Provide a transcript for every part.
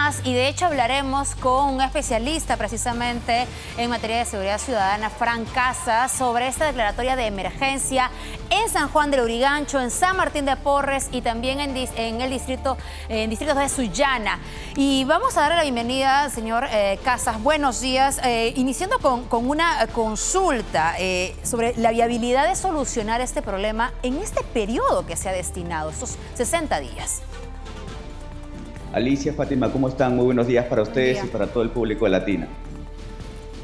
más y de hecho hablaremos con un especialista precisamente en materia de seguridad ciudadana, Frank Casas, sobre esta declaratoria de emergencia en San Juan del Lurigancho, en San Martín de Porres y también en distritos de Sullana. Y vamos a darle la bienvenida al señor Casas. Buenos días. Iniciando con una consulta sobre la viabilidad de solucionar este problema en este periodo que se ha destinado, estos 60 días. Alicia, Fátima, ¿cómo están? Muy buenos días para ustedes y para todo el público de Latina.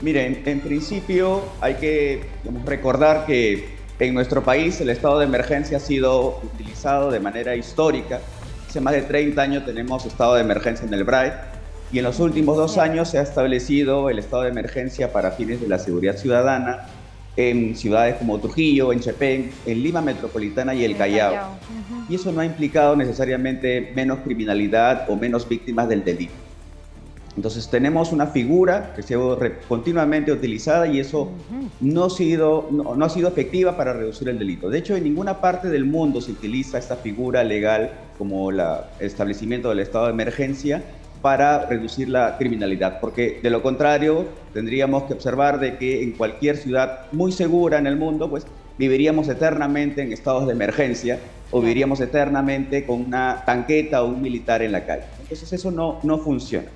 Miren, en principio hay que recordar que en nuestro país el estado de emergencia ha sido utilizado de manera histórica. Hace más de 30 años tenemos estado de emergencia en el BRAE y en los últimos 2 años se ha establecido el estado de emergencia para fines de la seguridad ciudadana en ciudades como Trujillo, en Chepén, en Lima Metropolitana y el Callao. Y eso no ha implicado necesariamente menos criminalidad o menos víctimas del delito. Entonces tenemos una figura que se ha continuamente utilizada y eso no ha sido efectiva para reducir el delito. De hecho, en ninguna parte del mundo se utiliza esta figura legal como el establecimiento del estado de emergencia para reducir la criminalidad, porque de lo contrario tendríamos que observar de que en cualquier ciudad muy segura en el mundo, pues viviríamos eternamente en estados de emergencia o viviríamos eternamente con una tanqueta o un militar en la calle. Entonces eso no funciona.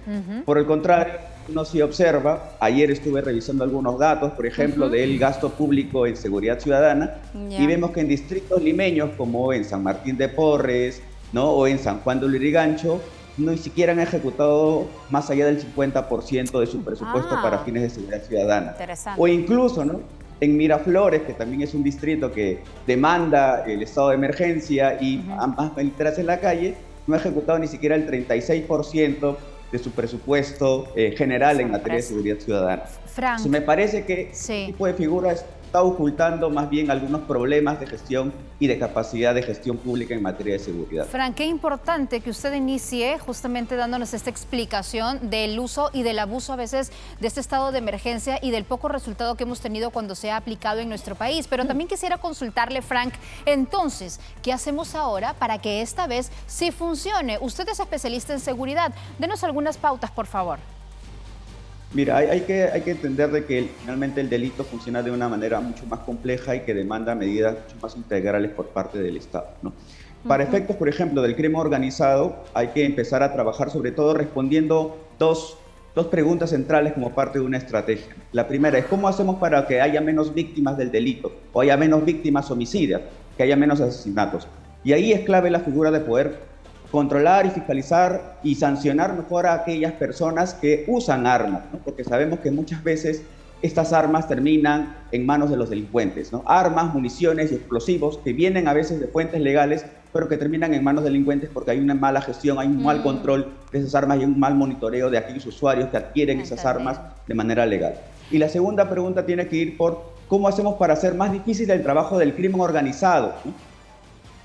Por el contrario, uno sí observa, ayer estuve revisando algunos datos, por ejemplo, del gasto público en seguridad ciudadana, y vemos que en distritos limeños como en San Martín de Porres, ¿no? O en San Juan del Lurigancho, ni siquiera han ejecutado más allá del 50% de su presupuesto para fines de seguridad ciudadana. O incluso, ¿no?, en Miraflores, que también es un distrito que demanda el estado de emergencia y más militares en la calle, no ha ejecutado ni siquiera el 36% de su presupuesto general en materia de seguridad ciudadana. Entonces, me parece que este tipo de figuras está ocultando más bien algunos problemas de gestión y de capacidad de gestión pública en materia de seguridad. Frank, qué importante que usted inicie justamente dándonos esta explicación del uso y del abuso a veces de este estado de emergencia y del poco resultado que hemos tenido cuando se ha aplicado en nuestro país. Pero también quisiera consultarle, Frank, entonces, ¿qué hacemos ahora para que esta vez sí funcione? Usted es especialista en seguridad. Denos algunas pautas, por favor. Mira, hay que entender de que finalmente el delito funciona de una manera mucho más compleja y que demanda medidas mucho más integrales por parte del Estado, ¿no? Para efectos, por ejemplo, del crimen organizado, hay que empezar a trabajar sobre todo respondiendo dos preguntas centrales como parte de una estrategia. La primera es, ¿cómo hacemos para que haya menos víctimas del delito o haya menos víctimas homicidas, que haya menos asesinatos? Y ahí es clave la figura de poder controlar y fiscalizar y sancionar mejor a aquellas personas que usan armas, ¿no? Porque sabemos que muchas veces estas armas terminan en manos de los delincuentes, ¿no? Armas, municiones y explosivos que vienen a veces de fuentes legales, pero que terminan en manos de delincuentes porque hay una mala gestión, hay un mal control de esas armas y un mal monitoreo de aquellos usuarios que adquieren esas armas de manera legal. Y la segunda pregunta tiene que ir por cómo hacemos para hacer más difícil el trabajo del crimen organizado, ¿no?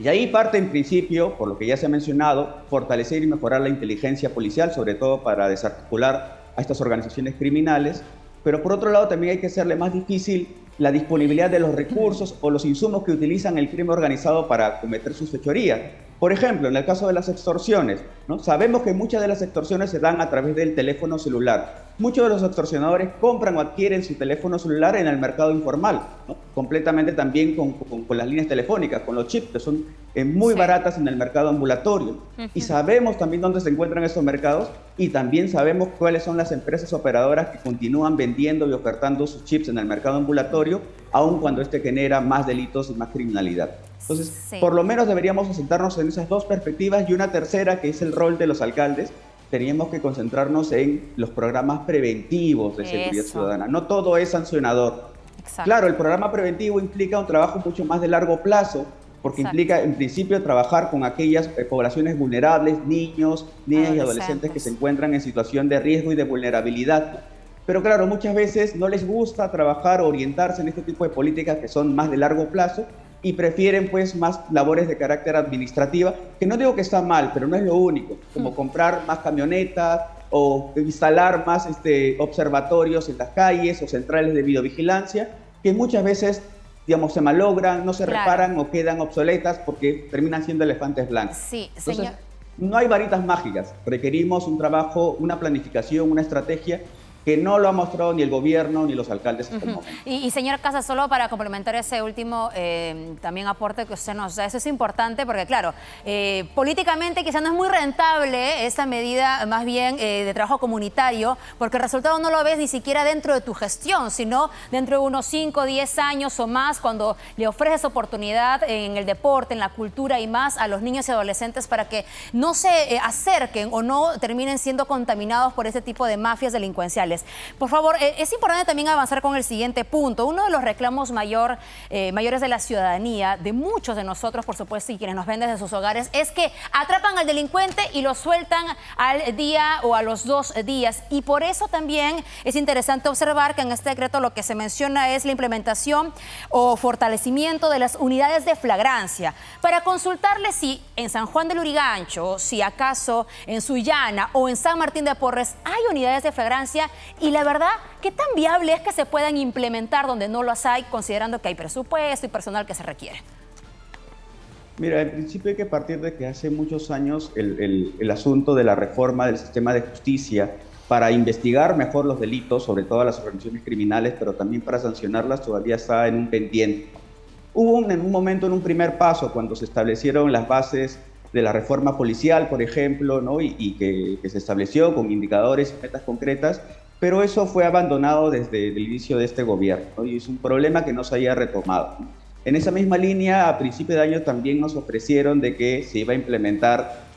Y ahí parte, en principio, por lo que ya se ha mencionado, fortalecer y mejorar la inteligencia policial, sobre todo para desarticular a estas organizaciones criminales. Pero por otro lado, también hay que hacerle más difícil la disponibilidad de los recursos o los insumos que utilizan el crimen organizado para cometer sus fechorías. Por ejemplo, en el caso de las extorsiones, ¿no? Sabemos que muchas de las extorsiones se dan a través del teléfono celular. Muchos de los extorsionadores compran o adquieren su teléfono celular en el mercado informal, ¿no? Completamente también con las líneas telefónicas, con los chips, que son muy baratas en el mercado ambulatorio. Y sabemos también dónde se encuentran esos mercados y también sabemos cuáles son las empresas operadoras que continúan vendiendo y ofertando sus chips en el mercado ambulatorio, aun cuando este genera más delitos y más criminalidad. Entonces, por lo menos deberíamos asentarnos en esas dos perspectivas y una tercera, que es el rol de los alcaldes. Teníamos que concentrarnos en los programas preventivos de seguridad ciudadana. No todo es sancionador. Claro, el programa preventivo implica un trabajo mucho más de largo plazo, porque implica, en principio, trabajar con aquellas poblaciones vulnerables, niños, niñas y adolescentes que se encuentran en situación de riesgo y de vulnerabilidad. Pero claro, muchas veces no les gusta trabajar o orientarse en este tipo de políticas que son más de largo plazo y prefieren pues más labores de carácter administrativa, que no digo que está mal, pero no es lo único, como comprar más camionetas o instalar más observatorios en las calles o centrales de videovigilancia, que muchas veces, digamos, se malogran, no se reparan o quedan obsoletas porque terminan siendo elefantes blancos. Sí, Entonces, señor. no hay varitas mágicas, requerimos un trabajo, una planificación, una estrategia que no lo ha mostrado ni el gobierno ni los alcaldes hasta el momento. Y señor Casas, solo para complementar ese último también aporte que usted nos da, eso es importante porque claro, políticamente quizás no es muy rentable esta medida más bien de trabajo comunitario, porque el resultado no lo ves ni siquiera dentro de tu gestión, sino dentro de unos 5, 10 años o más, cuando le ofreces oportunidad en el deporte, en la cultura y más a los niños y adolescentes para que no se acerquen o no terminen siendo contaminados por este tipo de mafias delincuenciales. Por favor, es importante también avanzar con el siguiente punto. Uno de los reclamos mayores de la ciudadanía, de muchos de nosotros, por supuesto, y quienes nos ven desde sus hogares, es que atrapan al delincuente y lo sueltan al día o a los 2 días. Y por eso también es interesante observar que en este decreto lo que se menciona es la implementación o fortalecimiento de las unidades de flagrancia. Para consultarle si en San Juan del Lurigancho, si acaso en Sullana o en San Martín de Porres hay unidades de flagrancia. Y la verdad, ¿qué tan viable es que se puedan implementar donde no las hay, considerando que hay presupuesto y personal que se requiere? Mira, en principio hay que partir de que hace muchos años el asunto de la reforma del sistema de justicia para investigar mejor los delitos, sobre todo las organizaciones criminales, pero también para sancionarlas, todavía está en un pendiente. Hubo en un momento, en un primer paso, cuando se establecieron las bases de la reforma policial, por ejemplo, ¿no? y que se estableció con indicadores y metas concretas, pero eso fue abandonado desde el inicio de este gobierno, ¿no? Y es un problema que no se haya retomado, ¿no? En esa misma línea, a principio de año también nos ofrecieron de que se iba a implementar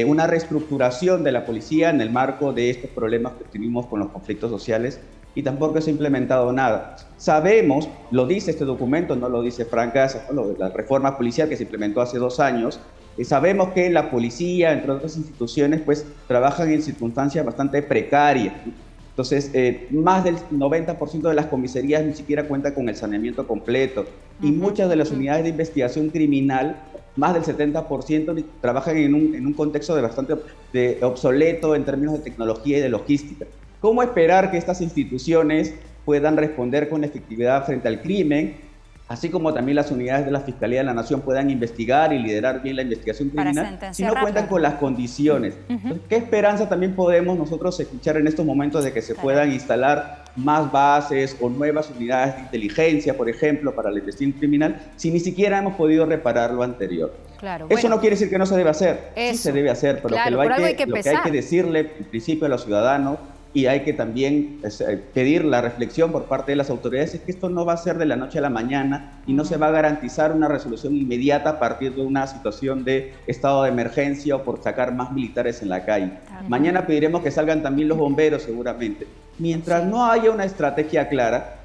una reestructuración de la policía en el marco de estos problemas que tuvimos con los conflictos sociales, y tampoco se ha implementado nada. Sabemos, lo dice este documento, no lo dice Fran Casas, ¿no? La reforma policial que se implementó hace 2 años, sabemos que la policía, entre otras instituciones, pues trabajan en circunstancias bastante precarias. Entonces, más del 90% de las comisarías ni siquiera cuentan con el saneamiento completo. Y muchas de las unidades de investigación criminal, más del 70%, trabajan en un contexto bastante obsoleto en términos de tecnología y de logística. ¿Cómo esperar que estas instituciones puedan responder con efectividad frente al crimen, así como también las unidades de la Fiscalía de la Nación puedan investigar y liderar bien la investigación criminal, si no cuentan con las condiciones? Entonces, ¿qué esperanza también podemos nosotros escuchar en estos momentos de que se puedan instalar más bases o nuevas unidades de inteligencia, por ejemplo, para la investigación criminal, si ni siquiera hemos podido reparar lo anterior? Claro, eso no quiere decir que no se debe hacer, sí se debe hacer, pero claro, lo que hay que decirle en principio a los ciudadanos, y hay que también pedir la reflexión por parte de las autoridades, es que esto no va a ser de la noche a la mañana y no se va a garantizar una resolución inmediata a partir de una situación de estado de emergencia o por sacar más militares en la calle. Mañana pediremos que salgan también los bomberos seguramente. Mientras no haya una estrategia clara,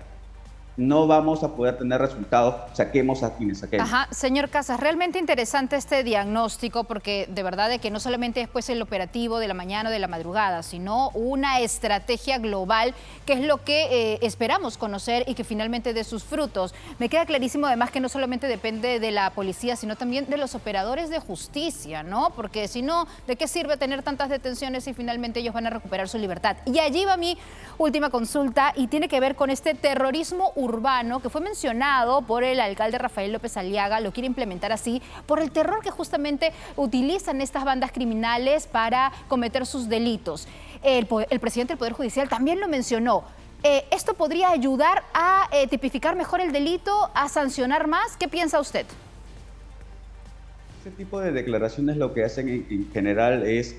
no vamos a poder tener resultados, saquemos a quienes saquemos. Ajá, señor Casas, realmente interesante este diagnóstico, porque de verdad de que no solamente después el operativo de la mañana o de la madrugada, sino una estrategia global, que es lo que esperamos conocer y que finalmente dé sus frutos. Me queda clarísimo además que no solamente depende de la policía, sino también de los operadores de justicia, ¿no? Porque si no, ¿de qué sirve tener tantas detenciones si finalmente ellos van a recuperar su libertad? Y allí va mi última consulta y tiene que ver con este terrorismo urbano que fue mencionado por el alcalde Rafael López Aliaga, lo quiere implementar así, por el terror que justamente utilizan estas bandas criminales para cometer sus delitos. El presidente del Poder Judicial también lo mencionó. ¿Esto podría ayudar a tipificar mejor el delito, a sancionar más? ¿Qué piensa usted? Este tipo de declaraciones lo que hacen en general es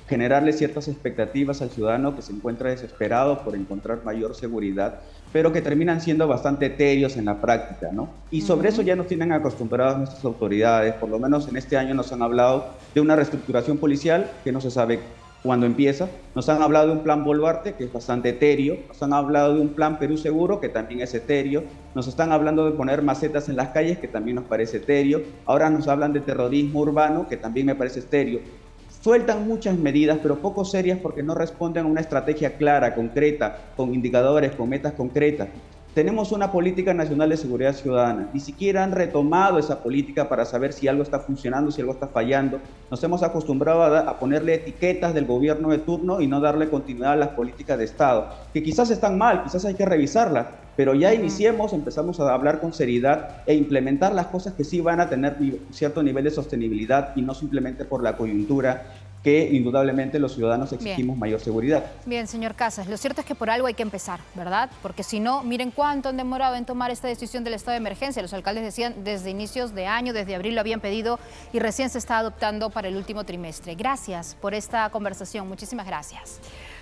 generarle ciertas expectativas al ciudadano que se encuentra desesperado por encontrar mayor seguridad, pero que terminan siendo bastante etéreos en la práctica, ¿no? Y sobre eso ya nos tienen acostumbrados nuestras autoridades, por lo menos en este año nos han hablado de una reestructuración policial que no se sabe cuándo empieza, nos han hablado de un plan Boluarte que es bastante etéreo, nos han hablado de un plan Perú Seguro que también es etéreo, nos están hablando de poner macetas en las calles que también nos parece etéreo, ahora nos hablan de terrorismo urbano que también me parece etéreo. Sueltan muchas medidas, pero poco serias porque no responden a una estrategia clara, concreta, con indicadores, con metas concretas. Tenemos una política nacional de seguridad ciudadana. Ni siquiera han retomado esa política para saber si algo está funcionando, si algo está fallando. Nos hemos acostumbrado a ponerle etiquetas del gobierno de turno y no darle continuidad a las políticas de Estado, que quizás están mal, quizás hay que revisarlas, pero ya iniciemos, empezamos a hablar con seriedad e implementar las cosas que sí van a tener un cierto nivel de sostenibilidad y no simplemente por la coyuntura que indudablemente los ciudadanos exigimos mayor seguridad. Bien, señor Casas, lo cierto es que por algo hay que empezar, ¿verdad? Porque si no, miren cuánto han demorado en tomar esta decisión del estado de emergencia. Los alcaldes decían desde inicios de año, desde abril lo habían pedido y recién se está adoptando para el último trimestre. Gracias por esta conversación, muchísimas gracias.